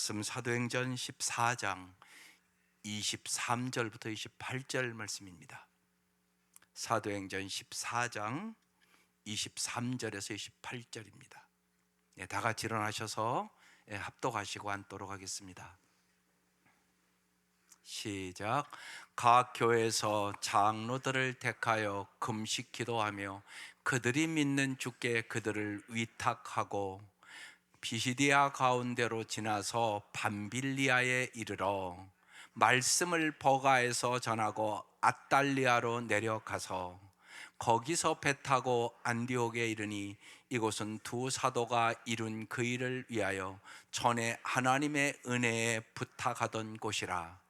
말씀 사도행전 14장 23절부터 28절 말씀입니다. 사도행전 14장 23절에서 28절입니다. 다 같이 일어나셔서 합독하시고 앉도록 하겠습니다. 시작. 각 교회에서 장로들을 택하여 금식 기도하며 그들이 믿는 주께 그들을 위탁하고 비시디아 가운데로 지나서 밤빌리아에 이르러 말씀을 버가에서 전하고 아달리아로 내려가서 거기서 배 타고 안디옥에 이르니 이곳은 두 사도가 이룬 그 일을 위하여 전에 하나님의 은혜에 부탁하던 곳이라.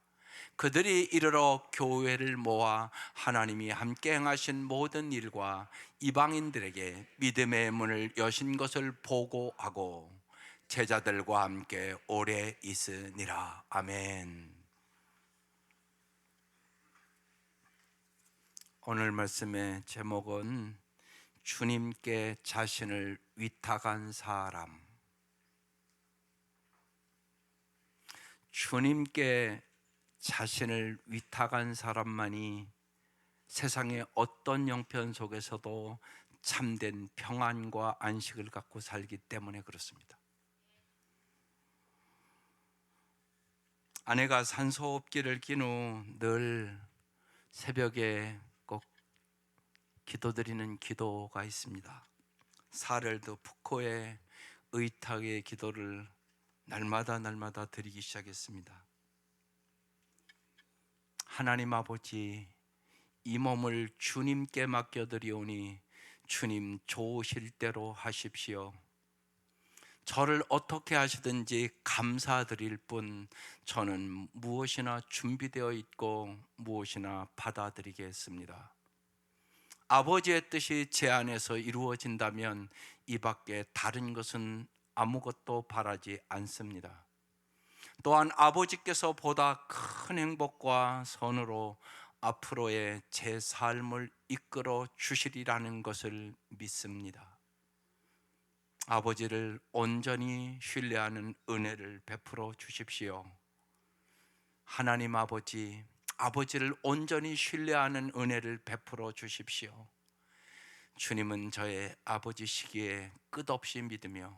그들이 이르러 교회를 모아 하나님이 함께 행하신 모든 일과 이방인들에게 믿음의 문을 여신 것을 보고하고 제자들과 함께 오래 있으니라. 아멘. 오늘 말씀의 제목은 주님께 자신을 위탁한 사람. 주님께 자신을 위탁한 사람만이 세상의 어떤 형편 속에서도 참된 평안과 안식을 갖고 살기 때문에 그렇습니다. 아내가 산소호흡기를 낀 후 늘 새벽에 꼭 기도드리는 기도가 있습니다. 사렐드 푸코의 의탁의 기도를 날마다 드리기 시작했습니다. 하나님 아버지, 이 몸을 주님께 맡겨드리오니 주님 좋으실 대로 하십시오. 저를 어떻게 하시든지 감사드릴 뿐 저는 무엇이나 준비되어 있고 무엇이나 받아들이겠습니다. 아버지의 뜻이 제 안에서 이루어진다면 이 밖에 다른 것은 아무것도 바라지 않습니다. 또한 아버지께서 보다 큰 행복과 선으로 앞으로의 제 삶을 이끌어 주시리라는 것을 믿습니다. 아버지를 온전히 신뢰하는 은혜를 베풀어 주십시오. 하나님 아버지, 아버지를 온전히 신뢰하는 은혜를 베풀어 주십시오. 주님은 저의 아버지시기에 끝없이 믿으며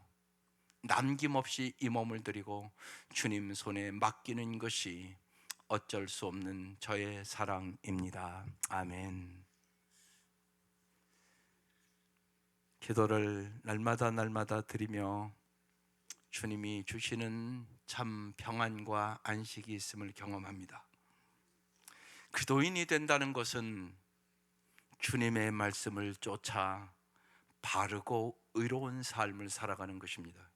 남김없이 이 몸을 드리고 주님 손에 맡기는 것이 어쩔 수 없는 저의 사랑입니다. 아멘. 기도를 날마다 드리며 주님이 주시는 참 평안과 안식이 있음을 경험합니다. 기도인이 된다는 것은 주님의 말씀을 쫓아 바르고 의로운 삶을 살아가는 것입니다.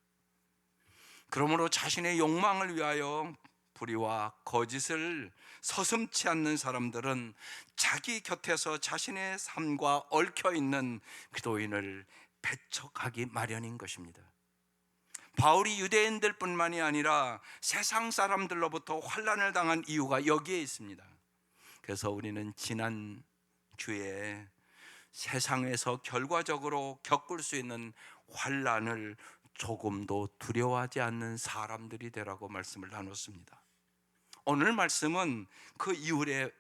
그러므로 자신의 욕망을 위하여 불의와 거짓을 서슴지 않는 사람들은 자기 곁에서 자신의 삶과 얽혀있는 기도인을 배척하기 마련인 것입니다. 바울이 유대인들 뿐만이 아니라 세상 사람들로부터 환난을 당한 이유가 여기에 있습니다. 그래서 우리는 지난 주에 세상에서 결과적으로 겪을 수 있는 환난을 조금도 두려워하지 않는 사람들이 되라고 말씀을 나눴습니다. 오늘 말씀은 그 이후에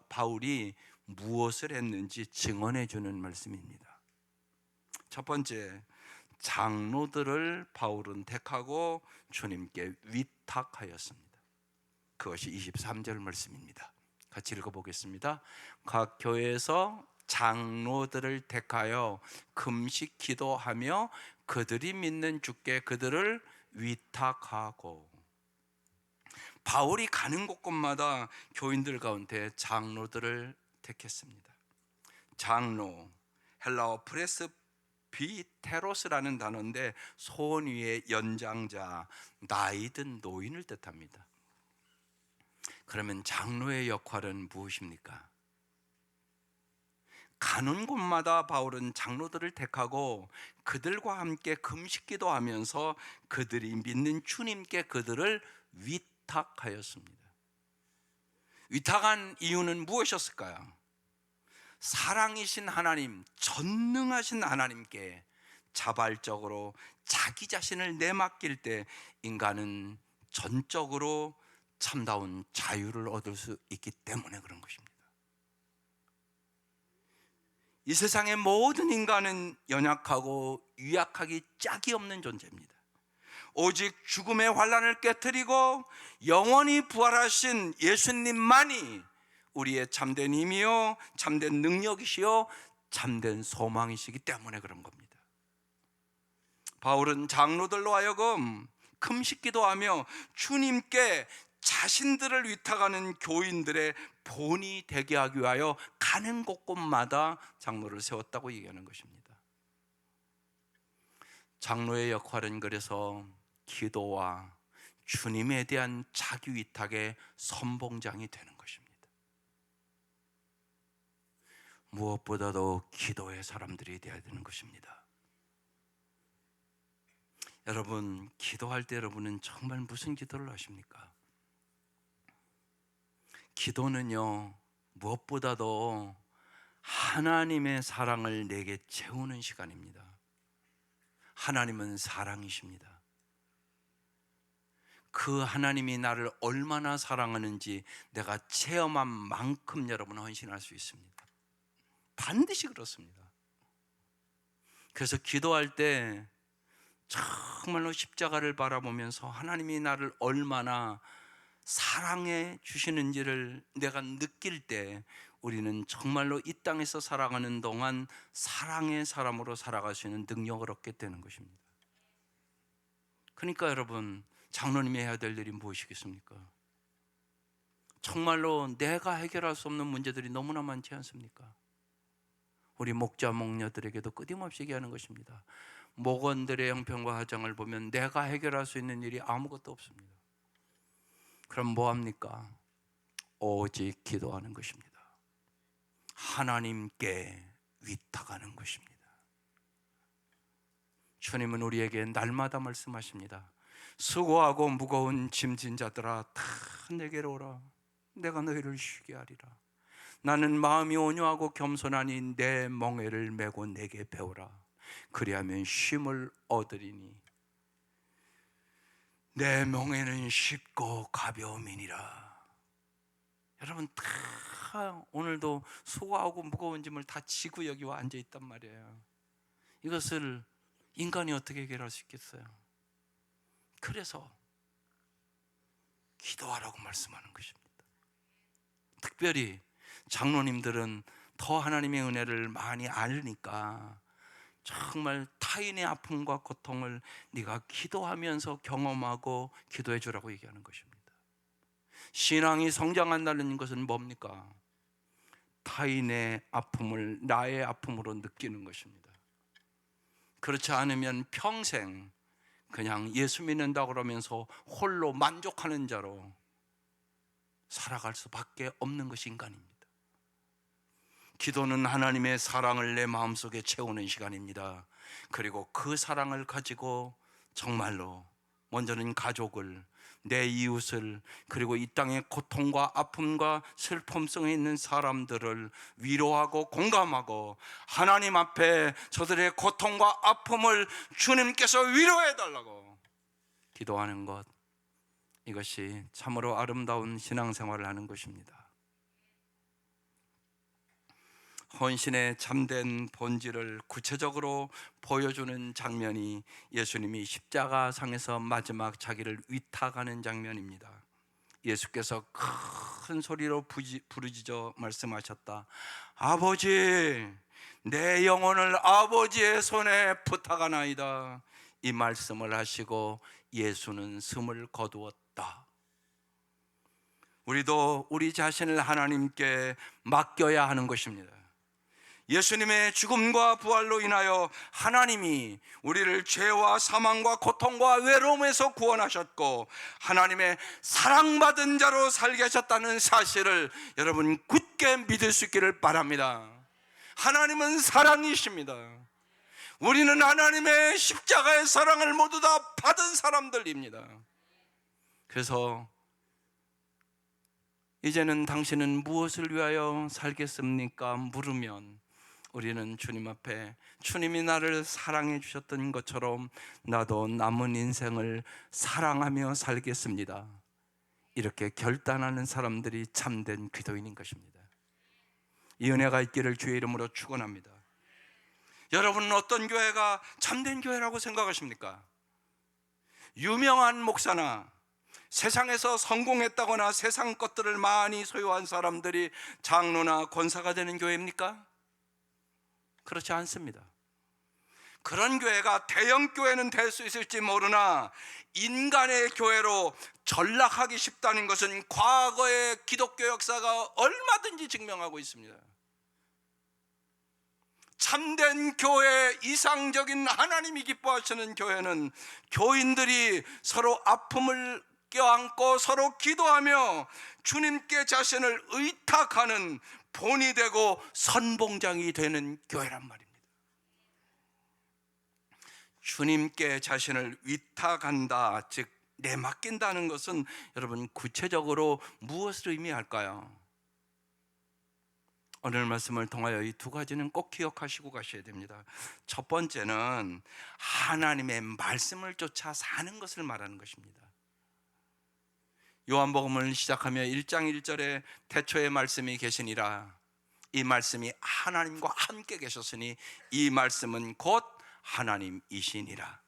바울이 무엇을 했는지 증언해 주는 말씀입니다. 첫 번째, 장로들을 바울은 택하고 주님께 위탁하였습니다. 그것이 23절 말씀입니다. 같이 읽어보겠습니다. 각 교회에서 장로들을 택하여 금식 기도하며 그들이 믿는 주께 그들을 위탁하고. 바울이 가는 곳곳마다 교인들 가운데 장로들을 택했습니다. 장로, 헬라어 프레스비테로스라는 단어인데 손 위의 연장자, 나이 든 노인을 뜻합니다. 그러면 장로의 역할은 무엇입니까? 가는 곳마다 바울은 장로들을 택하고 그들과 함께 금식기도 하면서 그들이 믿는 주님께 그들을 위탁하였습니다. 위탁한 이유는 무엇이었을까요? 사랑이신 하나님, 전능하신 하나님께 자발적으로 자기 자신을 내맡길 때 인간은 전적으로 참다운 자유를 얻을 수 있기 때문에 그런 것입니다. 이 세상의 모든 인간은 연약하고 유약하기 짝이 없는 존재입니다. 오직 죽음의 환란을 깨뜨리고 영원히 부활하신 예수님만이 우리의 참된 힘이요, 참된 능력이시요, 참된 소망이시기 때문에 그런 겁니다. 바울은 장로들로 하여금 금식 기도하며 주님께 자신들을 위탁하는 교인들의 본이 되게 하기 위하여 가는 곳곳마다 장로를 세웠다고 얘기하는 것입니다. 장로의 역할은 그래서 기도와 주님에 대한 자기 위탁의 선봉장이 되는 것입니다. 무엇보다도 기도의 사람들이 되어야 되는 것입니다. 여러분, 기도할 때 여러분은 정말 무슨 기도를 하십니까? 기도는요, 무엇보다도 하나님의 사랑을 내게 채우는 시간입니다. 하나님은 사랑이십니다. 그 하나님이 나를 얼마나 사랑하는지 내가 체험한 만큼 여러분 헌신할 수 있습니다. 반드시 그렇습니다. 그래서 기도할 때 정말로 십자가를 바라보면서 하나님이 나를 얼마나 사랑해 주시는지를 내가 느낄 때 우리는 정말로 이 땅에서 살아가는 동안 사랑의 사람으로 살아갈 수 있는 능력을 얻게 되는 것입니다. 그러니까 여러분, 장로님이 해야 될 일이 무엇이겠습니까? 정말로 내가 해결할 수 없는 문제들이 너무나 많지 않습니까? 우리 목자 목녀들에게도 끊임없이 얘기하는 것입니다. 목원들의 형편과 하장을 보면 내가 해결할 수 있는 일이 아무것도 없습니다. 그럼 뭐 합니까? 오직 기도하는 것입니다. 하나님께 위탁하는 것입니다. 주님은 우리에게 날마다 말씀하십니다. 수고하고 무거운 짐진 자들아 다 내게로 오라. 내가 너희를 쉬게 하리라. 나는 마음이 온유하고 겸손하니 내 멍에를 메고 내게 배우라. 그리하면 쉼을 얻으리니 내 멍에는 쉽고 가벼움이니라. 여러분, 다 오늘도 수고하고 무거운 짐을 다 지고 여기 와 앉아 있단 말이에요. 이것을 인간이 어떻게 해결할 수 있겠어요? 그래서 기도하라고 말씀하는 것입니다. 특별히 장로님들은 더 하나님의 은혜를 많이 알으니까 정말 타인의 아픔과 고통을 네가 기도하면서 경험하고 기도해 주라고 얘기하는 것입니다. 신앙이 성장한다는 것은 뭡니까? 타인의 아픔을 나의 아픔으로 느끼는 것입니다. 그렇지 않으면 평생 그냥 예수 믿는다고 그러면서 홀로 만족하는 자로 살아갈 수밖에 없는 것이 인간입니다. 기도는 하나님의 사랑을 내 마음속에 채우는 시간입니다. 그리고 그 사랑을 가지고 정말로 먼저는 가족을, 내 이웃을, 그리고 이 땅의 고통과 아픔과 슬픔성에 있는 사람들을 위로하고 공감하고 하나님 앞에 저들의 고통과 아픔을 주님께서 위로해 달라고 기도하는 것, 이것이 참으로 아름다운 신앙생활을 하는 것입니다. 헌신의 참된 본질을 구체적으로 보여주는 장면이 예수님이 십자가상에서 마지막 자기를 위탁하는 장면입니다. 예수께서 큰 소리로 부르짖어 말씀하셨다. 아버지, 내 영혼을 아버지의 손에 부탁하나이다. 이 말씀을 하시고 예수는 숨을 거두었다. 우리도 우리 자신을 하나님께 맡겨야 하는 것입니다. 예수님의 죽음과 부활로 인하여 하나님이 우리를 죄와 사망과 고통과 외로움에서 구원하셨고 하나님의 사랑받은 자로 살게 하셨다는 사실을 여러분 굳게 믿을 수 있기를 바랍니다. 하나님은 사랑이십니다. 우리는 하나님의 십자가의 사랑을 모두 다 받은 사람들입니다. 그래서 이제는 당신은 무엇을 위하여 살겠습니까? 물으면 우리는 주님 앞에 주님이 나를 사랑해 주셨던 것처럼 나도 남은 인생을 사랑하며 살겠습니다, 이렇게 결단하는 사람들이 참된 기도인인 것입니다. 이 은혜가 있기를 주의 이름으로 축원합니다. 여러분은 어떤 교회가 참된 교회라고 생각하십니까? 유명한 목사나 세상에서 성공했다거나 세상 것들을 많이 소유한 사람들이 장로나 권사가 되는 교회입니까? 그렇지 않습니다. 그런 교회가 대형 교회는 될 수 있을지 모르나 인간의 교회로 전락하기 쉽다는 것은 과거의 기독교 역사가 얼마든지 증명하고 있습니다. 참된 교회, 이상적인 하나님이 기뻐하시는 교회는 교인들이 서로 아픔을 껴안고 서로 기도하며 주님께 자신을 의탁하는 본이 되고 선봉장이 되는 교회란 말입니다. 주님께 자신을 위탁한다, 즉 내맡긴다는 것은 여러분 구체적으로 무엇을 의미할까요? 오늘 말씀을 통하여 이 두 가지는 꼭 기억하시고 가셔야 됩니다. 첫 번째는 하나님의 말씀을 쫓아 사는 것을 말하는 것입니다. 요한복음을 시작하며 1장 1절에 태초에 말씀이 계시니라, 이 말씀이 하나님과 함께 계셨으니 이 말씀은 곧 하나님이시니라.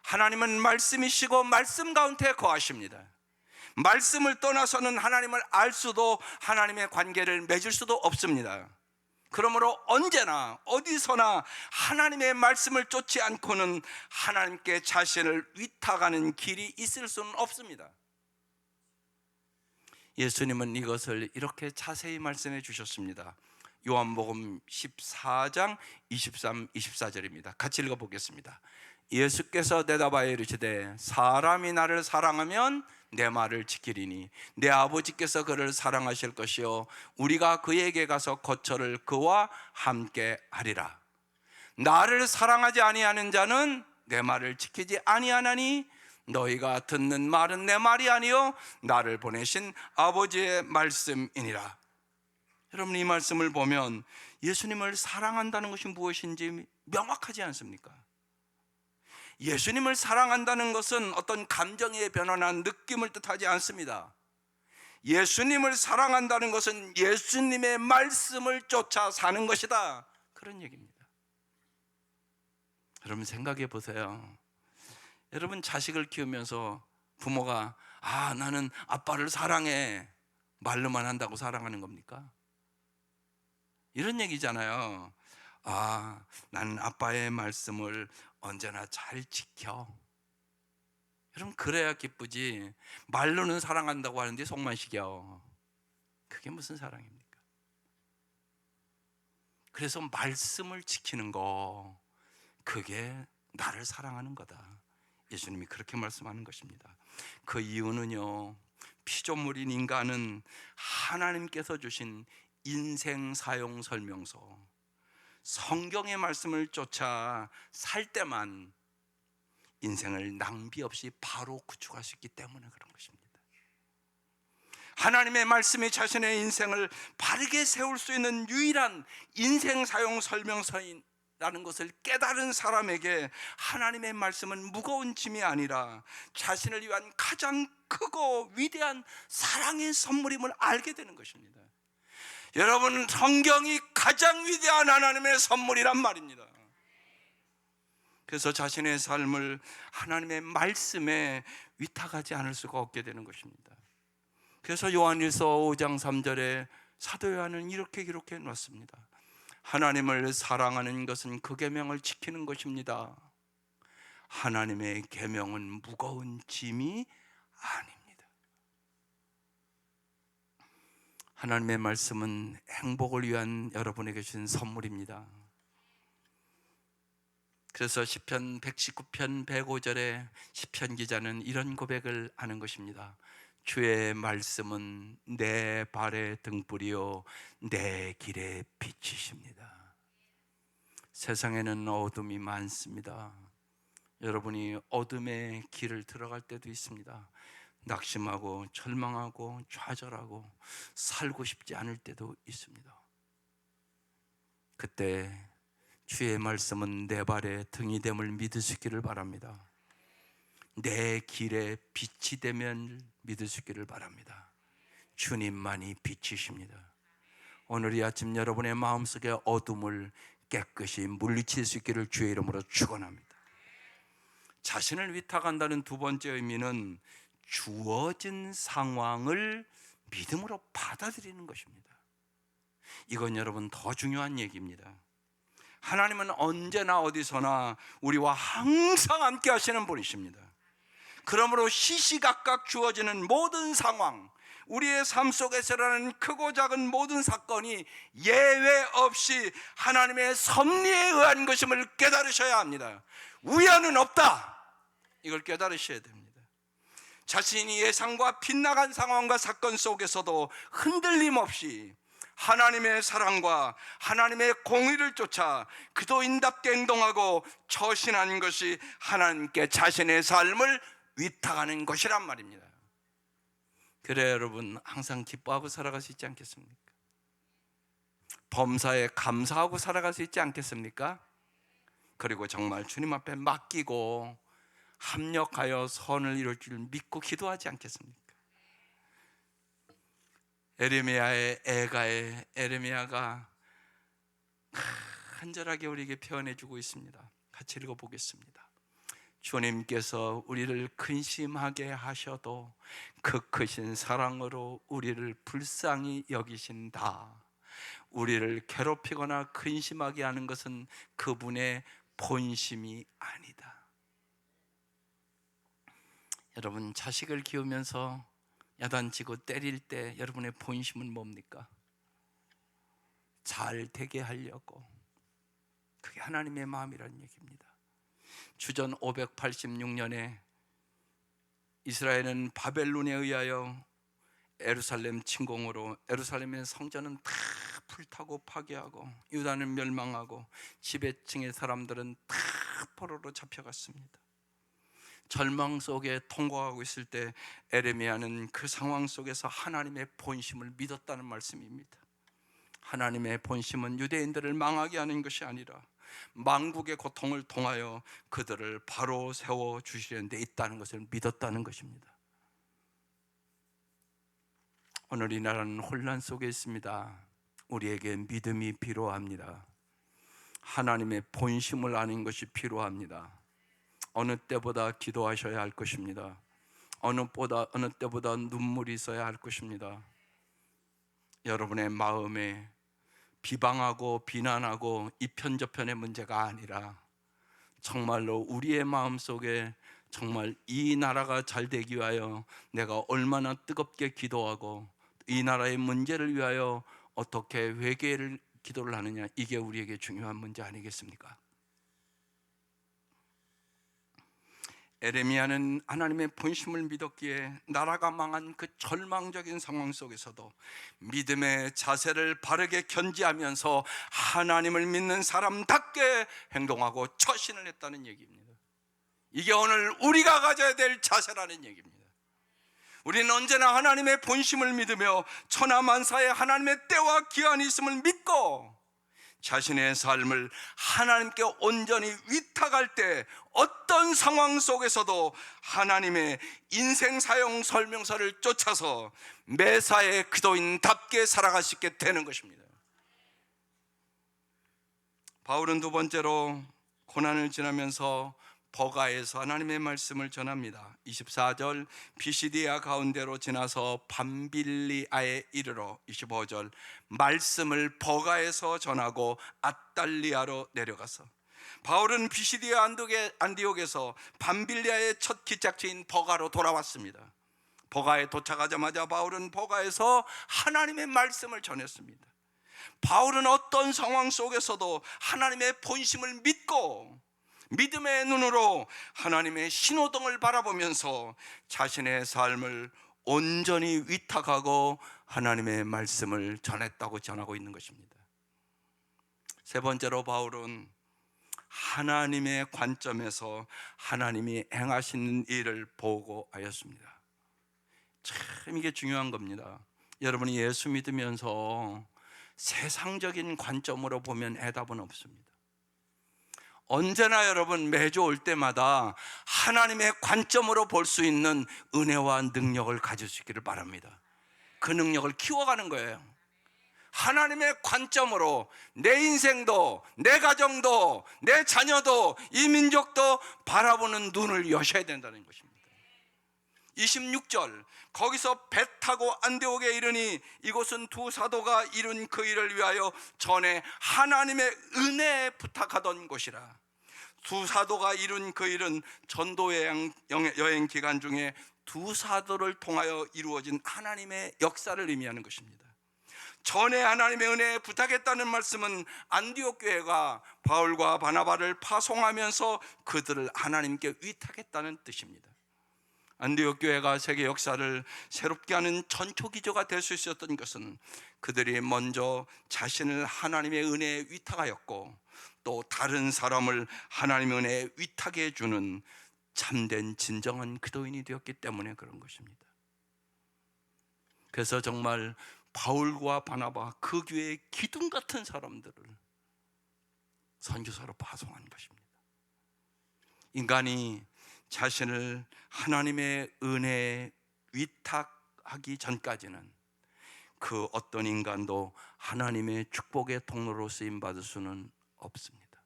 하나님은 말씀이시고 말씀 가운데 거하십니다. 말씀을 떠나서는 하나님을 알 수도 하나님의 관계를 맺을 수도 없습니다. 그러므로 언제나 어디서나 하나님의 말씀을 쫓지 않고는 하나님께 자신을 위탁하는 길이 있을 수는 없습니다. 예수님은 이것을 이렇게 자세히 말씀해 주셨습니다. 요한복음 14장 23, 24절입니다. 같이 읽어보겠습니다. 예수께서 대답하여 이르시되 사람이 나를 사랑하면 내 말을 지키리니 내 아버지께서 그를 사랑하실 것이요 우리가 그에게 가서 거처를 그와 함께 하리라. 나를 사랑하지 아니하는 자는 내 말을 지키지 아니하나니 너희가 듣는 말은 내 말이 아니요 나를 보내신 아버지의 말씀이니라. 여러분, 이 말씀을 보면 예수님을 사랑한다는 것이 무엇인지 명확하지 않습니까? 예수님을 사랑한다는 것은 어떤 감정의 변화나 느낌을 뜻하지 않습니다. 예수님을 사랑한다는 것은 예수님의 말씀을 쫓아 사는 것이다, 그런 얘기입니다. 여러분 생각해 보세요. 여러분 자식을 키우면서 부모가 나는 아빠를 사랑해 말로만 한다고 사랑하는 겁니까? 이런 얘기잖아요. 나는 아빠의 말씀을 언제나 잘 지켜. 여러분 그래야 기쁘지, 말로는 사랑한다고 하는데 속만 시겨. 그게 무슨 사랑입니까? 그래서 말씀을 지키는 거, 그게 나를 사랑하는 거다. 예수님이 그렇게 말씀하는 것입니다. 그 이유는요, 피조물인 인간은 하나님께서 주신 인생 사용 설명서, 성경의 말씀을 쫓아 살 때만 인생을 낭비 없이 바로 구축할 수 있기 때문에 그런 것입니다. 하나님의 말씀이 자신의 인생을 바르게 세울 수 있는 유일한 인생 사용 설명서라는 것을 깨달은 사람에게 하나님의 말씀은 무거운 짐이 아니라 자신을 위한 가장 크고 위대한 사랑의 선물임을 알게 되는 것입니다. 여러분, 성경이 가장 위대한 하나님의 선물이란 말입니다. 그래서 자신의 삶을 하나님의 말씀에 위탁하지 않을 수가 없게 되는 것입니다. 그래서 요한일서 5장 3절에 사도 요한은 이렇게 기록해 놓았습니다. 하나님을 사랑하는 것은 그 계명을 지키는 것입니다. 하나님의 계명은 무거운 짐이 아닙니다. 하나님의 말씀은 행복을 위한 여러분에게 주신 선물입니다. 그래서 시편 119편 105절에 시편 기자는 이런 고백을 하는 것입니다. 주의 말씀은 내 발의 등불이요 내 길의 빛이십니다. 세상에는 어둠이 많습니다. 여러분이 어둠의 길을 들어갈 때도 있습니다. 낙심하고 절망하고 좌절하고 살고 싶지 않을 때도 있습니다. 그때 주의 말씀은 내 발의 등이 됨을 믿을 수 있기를 바랍니다. 내 길에 빛이 되면 믿을 수 있기를 바랍니다. 주님만이 빛이십니다. 오늘 이 아침 여러분의 마음속에 어둠을 깨끗이 물리칠 수 있기를 주의 이름으로 축원합니다. 자신을 위탁한다는 두 번째 의미는 주어진 상황을 믿음으로 받아들이는 것입니다. 이건 여러분 더 중요한 얘기입니다. 하나님은 언제나 어디서나 우리와 항상 함께 하시는 분이십니다. 그러므로 시시각각 주어지는 모든 상황, 우리의 삶 속에서 일어나는 크고 작은 모든 사건이 예외 없이 하나님의 섭리에 의한 것임을 깨달으셔야 합니다. 우연은 없다, 이걸 깨달으셔야 됩니다. 자신이 예상과 빗나간 상황과 사건 속에서도 흔들림 없이 하나님의 사랑과 하나님의 공의를 쫓아 그도인답게 행동하고 처신하는 것이 하나님께 자신의 삶을 위탁하는 것이란 말입니다. 그래 여러분, 항상 기뻐하고 살아갈 수 있지 않겠습니까? 범사에 감사하고 살아갈 수 있지 않겠습니까? 그리고 정말 주님 앞에 맡기고 합력하여 선을 이룰 줄 믿고 기도하지 않겠습니까? 에레미야의 애가의 에레미야가 간절하게 우리에게 표현해주고 있습니다. 같이 읽어보겠습니다. 주님께서 우리를 근심하게 하셔도 그 크신 사랑으로 우리를 불쌍히 여기신다. 우리를 괴롭히거나 근심하게 하는 것은 그분의 본심이 아니다. 여러분, 자식을 키우면서 야단치고 때릴 때 여러분의 본심은 뭡니까? 잘 되게 하려고. 그게 하나님의 마음이라는 얘기입니다. 주전 586년에 이스라엘은 바벨론에 의하여 예루살렘 침공으로 예루살렘의 성전은 다 불타고 파괴하고 유다는 멸망하고 지배층의 사람들은 다 포로로 잡혀갔습니다. 절망 속에 통과하고 있을 때 에레미야는 그 상황 속에서 하나님의 본심을 믿었다는 말씀입니다. 하나님의 본심은 유대인들을 망하게 하는 것이 아니라 만국의 고통을 통하여 그들을 바로 세워주시려는 데 있다는 것을 믿었다는 것입니다. 오늘 이 나라는 혼란 속에 있습니다. 우리에게 믿음이 필요합니다. 하나님의 본심을 아는 것이 필요합니다. 어느 때보다 기도하셔야 할 것입니다. 어느 때보다 눈물이 있어야 할 것입니다. 여러분의 마음에 비방하고 비난하고 이편저편의 문제가 아니라 정말로 우리의 마음속에 정말 이 나라가 잘 되기 위하여 내가 얼마나 뜨겁게 기도하고 이 나라의 문제를 위하여 어떻게 회개를 기도를 하느냐, 이게 우리에게 중요한 문제 아니겠습니까? 에레미야는 하나님의 본심을 믿었기에 나라가 망한 그 절망적인 상황 속에서도 믿음의 자세를 바르게 견지하면서 하나님을 믿는 사람답게 행동하고 처신을 했다는 얘기입니다. 이게 오늘 우리가 가져야 될 자세라는 얘기입니다. 우리는 언제나 하나님의 본심을 믿으며 천하만사에 하나님의 때와 기한이 있음을 믿고 자신의 삶을 하나님께 온전히 위탁할 때 어떤 상황 속에서도 하나님의 인생 사용 설명서를 쫓아서 매사에 그도인답게 살아갈 수 있게 되는 것입니다. 바울은 두 번째로 고난을 지나면서 버가에서 하나님의 말씀을 전합니다. 24절, 비시디아 가운데로 지나서 밤빌리아에 이르러 25절, 말씀을 버가에서 전하고 앗달리아로 내려가서, 바울은 비시디아 안디옥에서 밤빌리아의 첫 기착지인 버가로 돌아왔습니다. 버가에 도착하자마자 바울은 버가에서 하나님의 말씀을 전했습니다. 바울은 어떤 상황 속에서도 하나님의 본심을 믿고 믿음의 눈으로 하나님의 신호등을 바라보면서 자신의 삶을 온전히 위탁하고 하나님의 말씀을 전하고 있는 것입니다. 세 번째로 바울은 하나님의 관점에서 하나님이 행하시는 일을 보고하였습니다. 참 이게 중요한 겁니다. 여러분이 예수 믿으면서 세상적인 관점으로 보면 해답은 없습니다. 언제나 여러분 매주 올 때마다 하나님의 관점으로 볼 수 있는 은혜와 능력을 가질 수 있기를 바랍니다. 그 능력을 키워가는 거예요. 하나님의 관점으로 내 인생도, 내 가정도, 내 자녀도, 이 민족도 바라보는 눈을 여셔야 된다는 것입니다. 26절, 거기서 배 타고 안디옥에 이르니 이곳은 두 사도가 이룬 그 일을 위하여 전에 하나님의 은혜에 부탁하던 곳이라. 두 사도가 이룬 그 일은 전도 여행 기간 중에 두 사도를 통하여 이루어진 하나님의 역사를 의미하는 것입니다. 전에 하나님의 은혜에 부탁했다는 말씀은 안디옥 교회가 바울과 바나바를 파송하면서 그들을 하나님께 위탁했다는 뜻입니다. 안디옥 교회가 세계 역사를 새롭게 하는 전초기조가 될 수 있었던 것은 그들이 먼저 자신을 하나님의 은혜에 위탁하였고 또 다른 사람을 하나님의 은혜에 위탁해 주는 참된 진정한 기도인이 되었기 때문에 그런 것입니다. 그래서 정말 바울과 바나바, 그 교회의 기둥 같은 사람들을 선교사로 파송한 것입니다. 인간이 자신을 하나님의 은혜에 위탁하기 전까지는 그 어떤 인간도 하나님의 축복의 통로로 쓰임받을 수는 없습니다.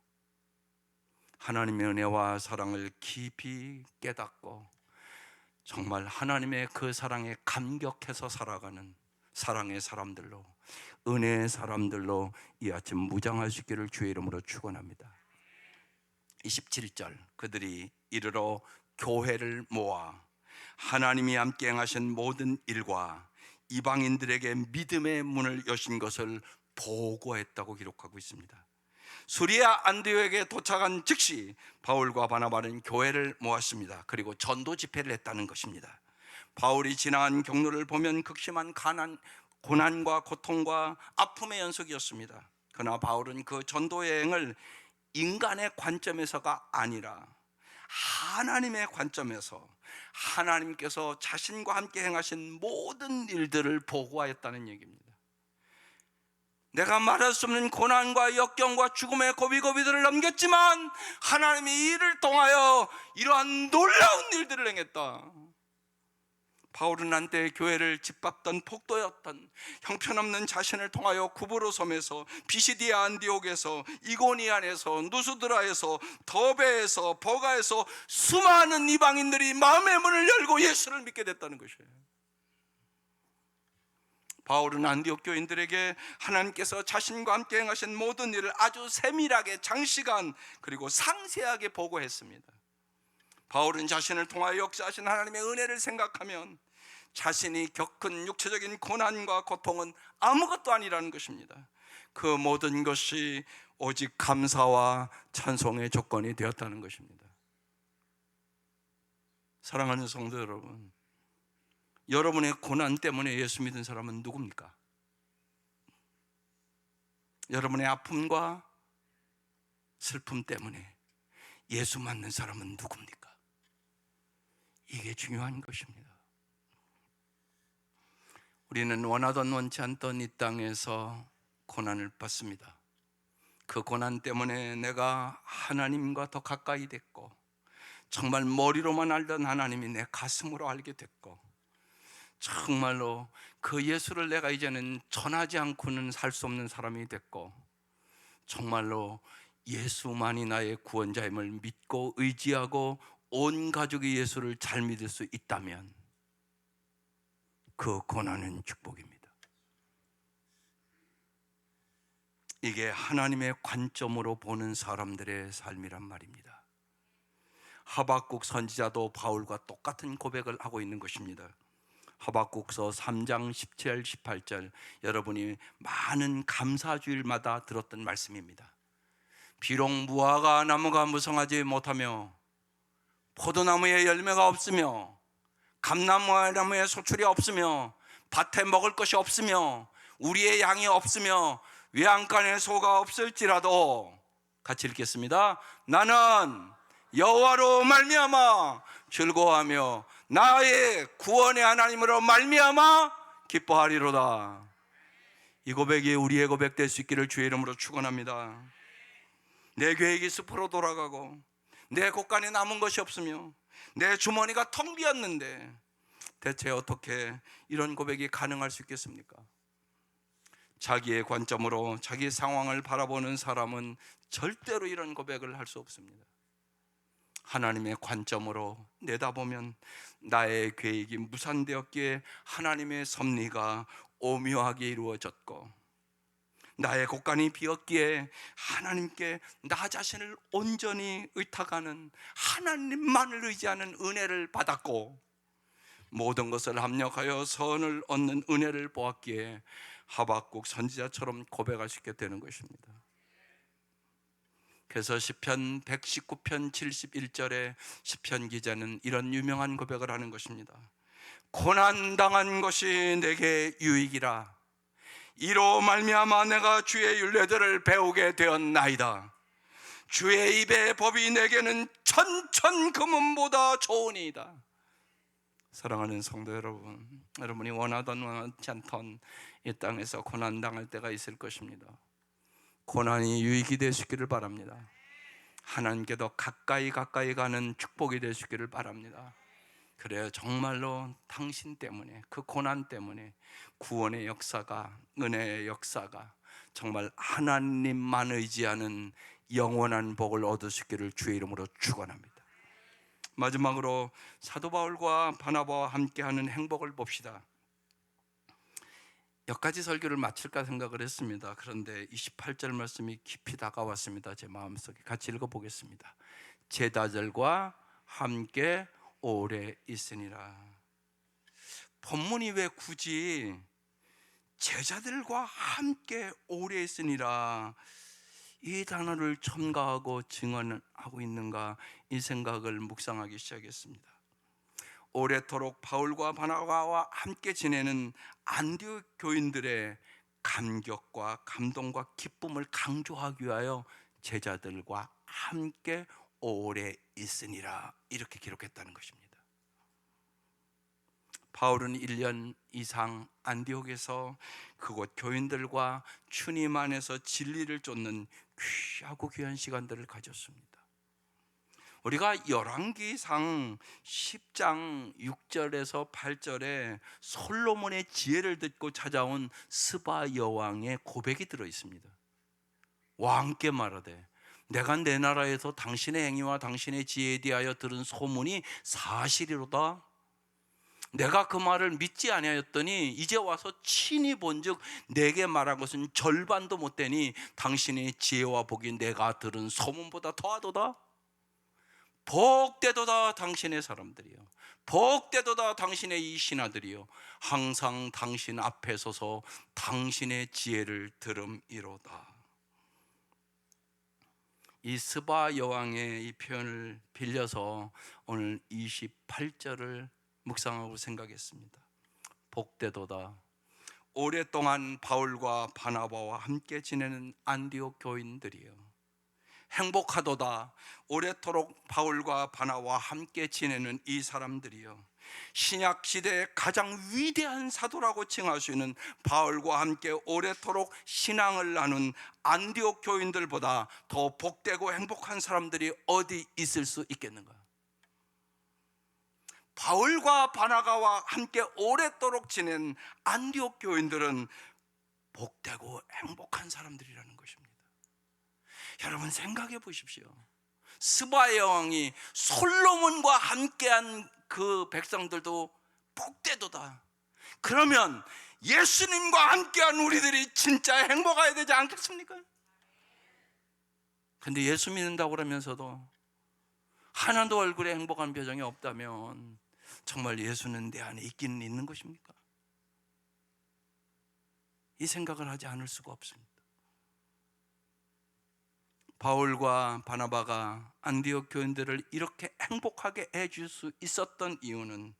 하나님의 은혜와 사랑을 깊이 깨닫고 정말 하나님의 그 사랑에 감격해서 살아가는 사랑의 사람들로, 은혜의 사람들로 이 아침 무장할 수 있기를 주의 이름으로 축원합니다. 27절, 그들이 이르러 교회를 모아 하나님이 함께 행하신 모든 일과 이방인들에게 믿음의 문을 여신 것을 보고했다고 기록하고 있습니다. 수리아 안디옥에 도착한 즉시 바울과 바나바는 교회를 모았습니다. 그리고 전도 집회를 했다는 것입니다. 바울이 지나간 경로를 보면 극심한 고난과 고통과 아픔의 연속이었습니다. 그러나 바울은 그 전도 여행을 인간의 관점에서가 아니라 하나님의 관점에서 하나님께서 자신과 함께 행하신 모든 일들을 보고하였다는 얘기입니다. 내가 말할 수 없는 고난과 역경과 죽음의 고비고비들을 넘겼지만 하나님이 이를 통하여 이러한 놀라운 일들을 행했다. 바울은 한때 교회를 짓밟던 폭도였던 형편없는 자신을 통하여 구부로 섬에서 비시디아 안디옥에서 이고니안에서 누스드라에서 더베에서 버가에서 수많은 이방인들이 마음의 문을 열고 예수를 믿게 됐다는 것이에요. 바울은 안디옥 교인들에게 하나님께서 자신과 함께 행하신 모든 일을 아주 세밀하게 장시간 그리고 상세하게 보고했습니다. 바울은 자신을 통하여 역사하신 하나님의 은혜를 생각하면 자신이 겪은 육체적인 고난과 고통은 아무것도 아니라는 것입니다. 그 모든 것이 오직 감사와 찬송의 조건이 되었다는 것입니다. 사랑하는 성도 여러분, 여러분의 고난 때문에 예수 믿은 사람은 누굽니까? 여러분의 아픔과 슬픔 때문에 예수 믿는 사람은 누굽니까? 이게 중요한 것입니다. 우리는 원하던 원치 않던 이 땅에서 고난을 받습니다. 그 고난 때문에 내가 하나님과 더 가까이 됐고 정말 머리로만 알던 하나님이 내 가슴으로 알게 됐고 정말로 그 예수를 내가 이제는 전하지 않고는 살 수 없는 사람이 됐고 정말로 예수만이 나의 구원자임을 믿고 의지하고 온 가족이 예수를 잘 믿을 수 있다면 그 고난은 축복입니다. 이게 하나님의 관점으로 보는 사람들의 삶이란 말입니다. 하박국 선지자도 바울과 똑같은 고백을 하고 있는 것입니다. 하박국서 3장 17, 18절 여러분이 많은 감사주일마다 들었던 말씀입니다. 비록 무화과 나무가 무성하지 못하며 포도나무에 열매가 없으며 감나무에 소출이 없으며 밭에 먹을 것이 없으며 우리의 양이 없으며 외양간에 소가 없을지라도 같이 읽겠습니다. 나는 여호와로 말미암아 즐거워하며 나의 구원의 하나님으로 말미암아 기뻐하리로다. 이 고백이 우리의 고백 될 수 있기를 주의 이름으로 축원합니다. 내 계획이 숲으로 돌아가고 내 곳간에 남은 것이 없으며 내 주머니가 텅 비었는데 대체 어떻게 이런 고백이 가능할 수 있겠습니까? 자기의 관점으로 자기 상황을 바라보는 사람은 절대로 이런 고백을 할 수 없습니다. 하나님의 관점으로 내다보면 나의 계획이 무산되었기에 하나님의 섭리가 오묘하게 이루어졌고, 나의 곳간이 비었기에 하나님께 나 자신을 온전히 의탁하는, 하나님만을 의지하는 은혜를 받았고, 모든 것을 합력하여 선을 얻는 은혜를 보았기에 하박국 선지자처럼 고백할 수 있게 되는 것입니다. 그래서 시편 119편 71절에 시편 기자는 이런 유명한 고백을 하는 것입니다. 고난당한 것이 내게 유익이라. 이로 말미암아 내가 주의 율례들을 배우게 되었나이다. 주의 입의 법이 내게는 천천 금은보다 좋으니이다. 사랑하는 성도 여러분, 여러분이 원하던 원하지 않던 이 땅에서 고난당할 때가 있을 것입니다. 고난이 유익이 되시기를 바랍니다. 하나님께 더 가까이 가는 축복이 되시기를 바랍니다. 그래요, 정말로 당신 때문에, 그 고난 때문에 구원의 역사가, 은혜의 역사가, 정말 하나님만 의지하는 영원한 복을 얻으시기를 주의 이름으로 축원합니다. 마지막으로 사도 바울과 바나바와 함께하는 행복을 봅시다. 여기까지 설교를 마칠까 생각을 했습니다. 그런데 28절 말씀이 깊이 다가왔습니다. 제 마음속에 같이 읽어보겠습니다. 제자들과 함께 오래 있으니라. 본문이 왜 굳이 제자들과 함께 오래 있으니라 이 단어를 첨가하고 증언하고 있는가, 이 생각을 묵상하기 시작했습니다. 오래도록 바울과 바나바와 함께 지내는 안디옥 교인들의 감격과 감동과 기쁨을 강조하기 위하여 제자들과 함께 오래 있으니라 이렇게 기록했다는 것입니다. 바울은 1년 이상 안디옥에서 그곳 교인들과 주님 안에서 진리를 쫓는 귀하고 귀한 시간들을 가졌습니다. 우리가 열왕기상 10장 6절에서 8절에 솔로몬의 지혜를 듣고 찾아온 스바 여왕의 고백이 들어 있습니다. 왕께 말하되 내가 내 나라에서 당신의 행위와 당신의 지혜에 대하여 들은 소문이 사실이로다. 내가 그 말을 믿지 아니하였더니 이제 와서 친히 본즉 내게 말한 것은 절반도 못 되니 당신의 지혜와 복이 내가 들은 소문보다 더하도다. 복되도다 당신의 사람들이요, 복되도다 당신의 이 신하들이요, 항상 당신 앞에 서서 당신의 지혜를 들음이로다. 이 스바 여왕의 이 표현을 빌려서 오늘 28절을 묵상하고 생각했습니다. 복되도다. 오랫동안 바울과 바나바와 함께 지내는 안디옥 교인들이요, 행복하도다. 오래도록 바울과 바나바와 함께 지내는 이 사람들이요, 신약시대의 가장 위대한 사도라고 칭할 수 있는 바울과 함께 오래도록 신앙을 나눈 안디옥 교인들보다 더 복되고 행복한 사람들이 어디 있을 수 있겠는가? 바울과 바나바와 함께 오래도록 지낸 안디옥 교인들은 복되고 행복한 사람들이라는 것입니다. 여러분 생각해 보십시오. 스바 여왕이 솔로몬과 함께한 그 백성들도 복되도다. 그러면 예수님과 함께한 우리들이 진짜 행복해야 되지 않겠습니까? 근데 예수 믿는다고 그러면서도 하나도 얼굴에 행복한 표정이 없다면 정말 예수는 내 안에 있기는 있는 것입니까? 이 생각을 하지 않을 수가 없습니다. 바울과 바나바가 안디옥 교인들을 이렇게 행복하게 해줄 수 있었던 이유는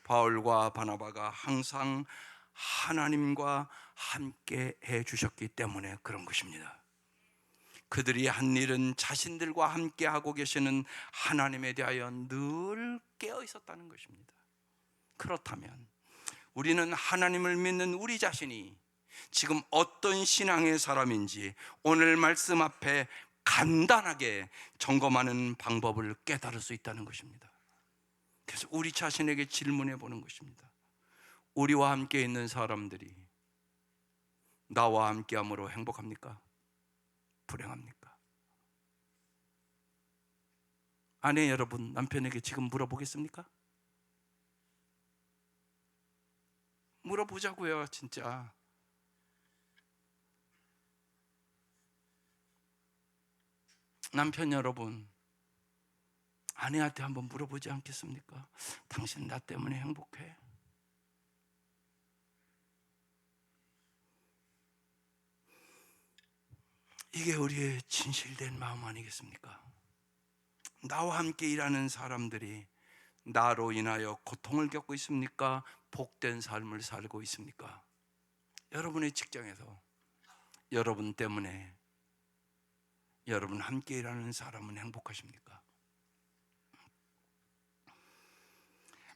바울과 바나바가 항상 하나님과 함께 해주셨기 때문에 그런 것입니다. 그들이 한 일은 자신들과 함께 하고 계시는 하나님에 대하여 늘 깨어 있었다는 것입니다. 그렇다면 우리는 하나님을 믿는 우리 자신이 지금 어떤 신앙의 사람인지 오늘 말씀 앞에 간단하게 점검하는 방법을 깨달을 수 있다는 것입니다. 그래서 우리 자신에게 질문해 보는 것입니다. 우리와 함께 있는 사람들이 나와 함께함으로 행복합니까? 불행합니까? 아내 여러분, 남편에게 지금 물어보겠습니까? 물어보자고요, 진짜. 남편 여러분, 아내한테 한번 물어보지 않겠습니까? 당신 나 때문에 행복해? 이게 우리의 진실된 마음 아니겠습니까? 나와 함께 일하는 사람들이 나로 인하여 고통을 겪고 있습니까? 복된 삶을 살고 있습니까? 여러분의 직장에서 여러분 때문에 여러분 함께 일하는 사람은 행복하십니까?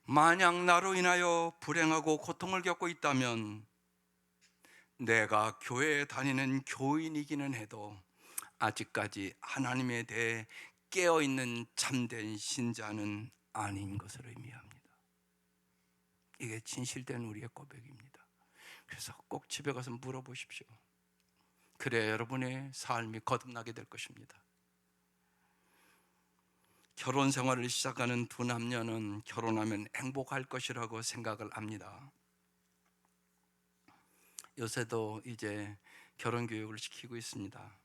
만약 나로 인하여 불행하고 고통을 겪고 있다면 내가 교회에 다니는 교인이기는 해도 아직까지 하나님에 대해 깨어있는 참된 신자는 아닌 것을 의미합니다. 이게 진실된 우리의 고백입니다. 그래서 꼭 집에 가서 물어보십시오. 그래야 여러분의 삶이 거듭나게 될 것입니다. 결혼 생활을 시작하는 두 남녀는 결혼하면 행복할 것이라고 생각을 합니다. 요새도 이제 결혼 교육을 시키고 있습니다.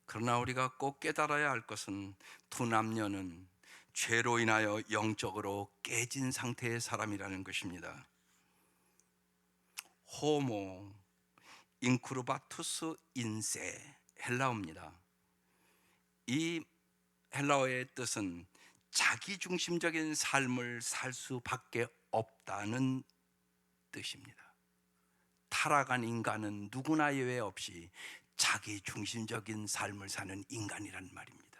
그러나 우리가 꼭 깨달아야 할 것은 두 남녀는 죄로 인하여 영적으로 깨진 상태의 사람이라는 것입니다. 호모 인크루바투스 인세, 헬라어입니다. 이 헬라어의 뜻은 자기중심적인 삶을 살 수밖에 없다는 뜻입니다. 타락한 인간은 누구나 예외 없이 자기중심적인 삶을 사는 인간이란 말입니다.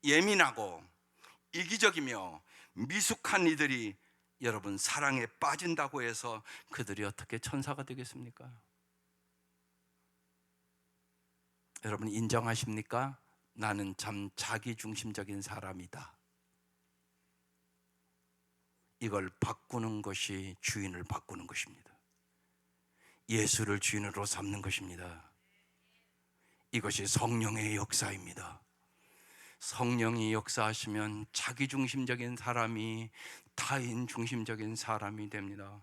예민하고 이기적이며 미숙한 이들이 여러분 사랑에 빠진다고 해서 그들이 어떻게 천사가 되겠습니까? 여러분 인정하십니까? 나는 참 자기중심적인 사람이다. 이걸 바꾸는 것이 주인을 바꾸는 것입니다. 예수를 주인으로 삼는 것입니다. 이것이 성령의 역사입니다. 성령이 역사하시면 자기중심적인 사람이 타인중심적인 사람이 됩니다.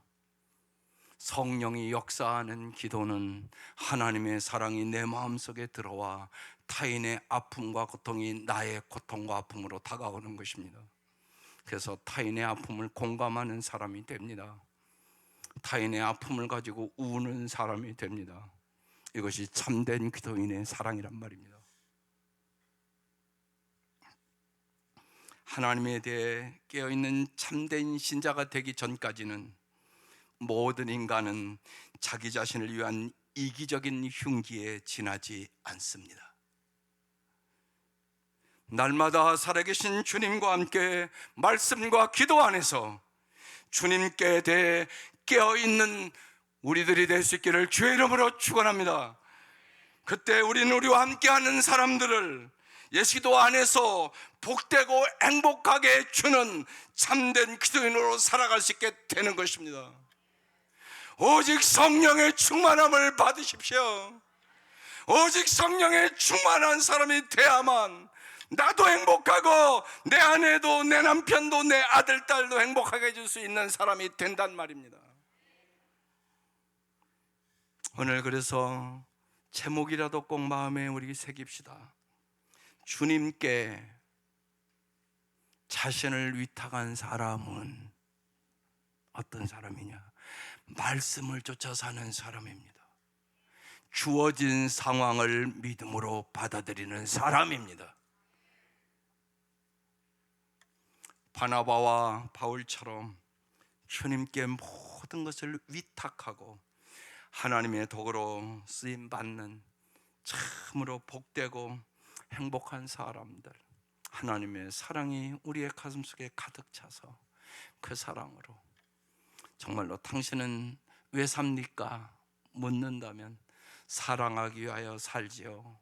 성령이 역사하는 기도는 하나님의 사랑이 내 마음속에 들어와 타인의 아픔과 고통이 나의 고통과 아픔으로 다가오는 것입니다. 그래서 타인의 아픔을 공감하는 사람이 됩니다. 타인의 아픔을 가지고 우는 사람이 됩니다. 이것이 참된 기도인의 사랑이란 말입니다. 하나님에 대해 깨어있는 참된 신자가 되기 전까지는 모든 인간은 자기 자신을 위한 이기적인 흉기에 지나지 않습니다. 날마다 살아계신 주님과 함께 말씀과 기도 안에서 주님께 대해 깨어있는 우리들이 될 수 있기를 주의 이름으로 축원합니다. 그때 우리는 우리와 함께하는 사람들을 예수기도 안에서 복되고 행복하게 주는 참된 기도인으로 살아갈 수 있게 되는 것입니다. 오직 성령의 충만함을 받으십시오. 오직 성령의 충만한 사람이 돼야만 나도 행복하고 내 아내도 내 남편도 내 아들 딸도 행복하게 해줄 수 있는 사람이 된단 말입니다. 오늘 그래서 제목이라도 꼭 마음에 우리 새깁시다. 주님께 자신을 위탁한 사람은 어떤 사람이냐? 말씀을 쫓아 사는 사람입니다. 주어진 상황을 믿음으로 받아들이는 사람입니다. 바나바와 바울처럼 주님께 모든 것을 위탁하고 하나님의 도구로 쓰임받는 참으로 복되고 행복한 사람들, 하나님의 사랑이 우리의 가슴속에 가득 차서 그 사랑으로 정말로 당신은 왜 삽니까? 묻는다면 사랑하기 위하여 살지요.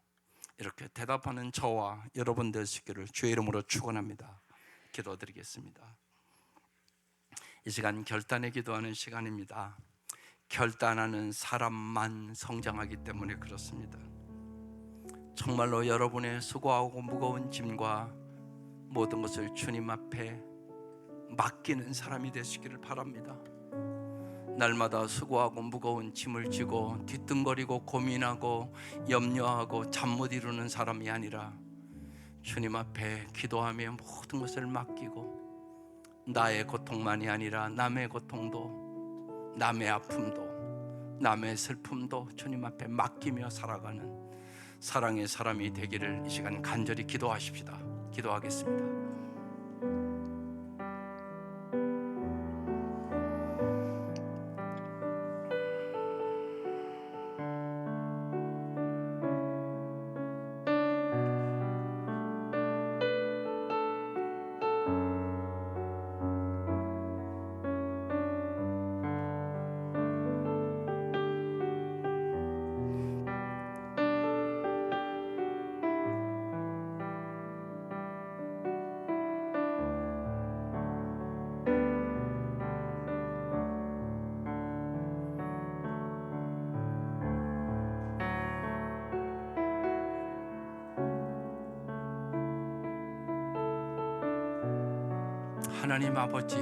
이렇게 대답하는 저와 여러분 되시기를 주의 이름으로 축원합니다. 기도드리겠습니다. 이 시간 결단의 기도하는 시간입니다. 결단하는 사람만 성장하기 때문에 그렇습니다. 정말로 여러분의 수고하고 무거운 짐과 모든 것을 주님 앞에 맡기는 사람이 되시기를 바랍니다. 날마다 수고하고 무거운 짐을 지고 뒤뚱거리고 고민하고 염려하고 잠 못 이루는 사람이 아니라 주님 앞에 기도하며 모든 것을 맡기고 나의 고통만이 아니라 남의 고통도, 남의 아픔도, 남의 슬픔도 주님 앞에 맡기며 살아가는 사랑의 사람이 되기를 이 시간 간절히 기도하십시다. 기도하겠습니다. 하나님 아버지,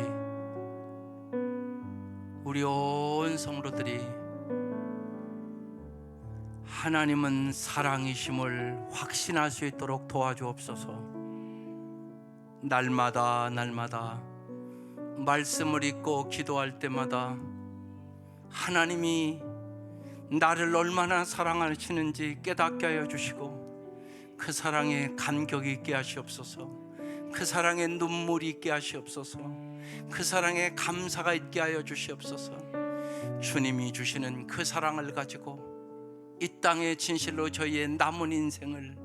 우리 온 성도들이 하나님은 사랑이심을 확신할 수 있도록 도와주옵소서. 날마다 말씀을 읽고 기도할 때마다 하나님이 나를 얼마나 사랑하시는지 깨닫게 하여 주시고 그 사랑에 감격이 있게 하시옵소서. 그 사랑에 눈물이 있게 하시옵소서. 그 사랑에 감사가 있게 하여 주시옵소서. 주님이 주시는 그 사랑을 가지고 이 땅에 진실로 저희의 남은 인생을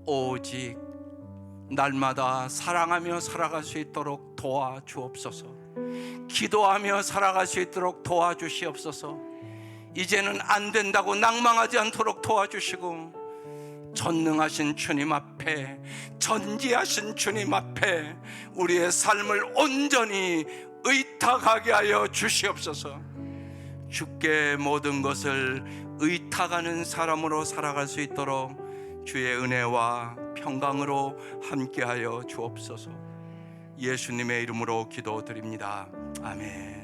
오직 날마다 사랑하며 살아갈 수 있도록 도와주옵소서. 기도하며 살아갈 수 있도록 도와주시옵소서. 이제는 안 된다고 낭망하지 않도록 도와주시고 전능하신 주님 앞에, 전지하신 주님 앞에 우리의 삶을 온전히 의탁하게 하여 주시옵소서. 주께 모든 것을 의탁하는 사람으로 살아갈 수 있도록 주의 은혜와 평강으로 함께하여 주옵소서. 예수님의 이름으로 기도드립니다. 아멘.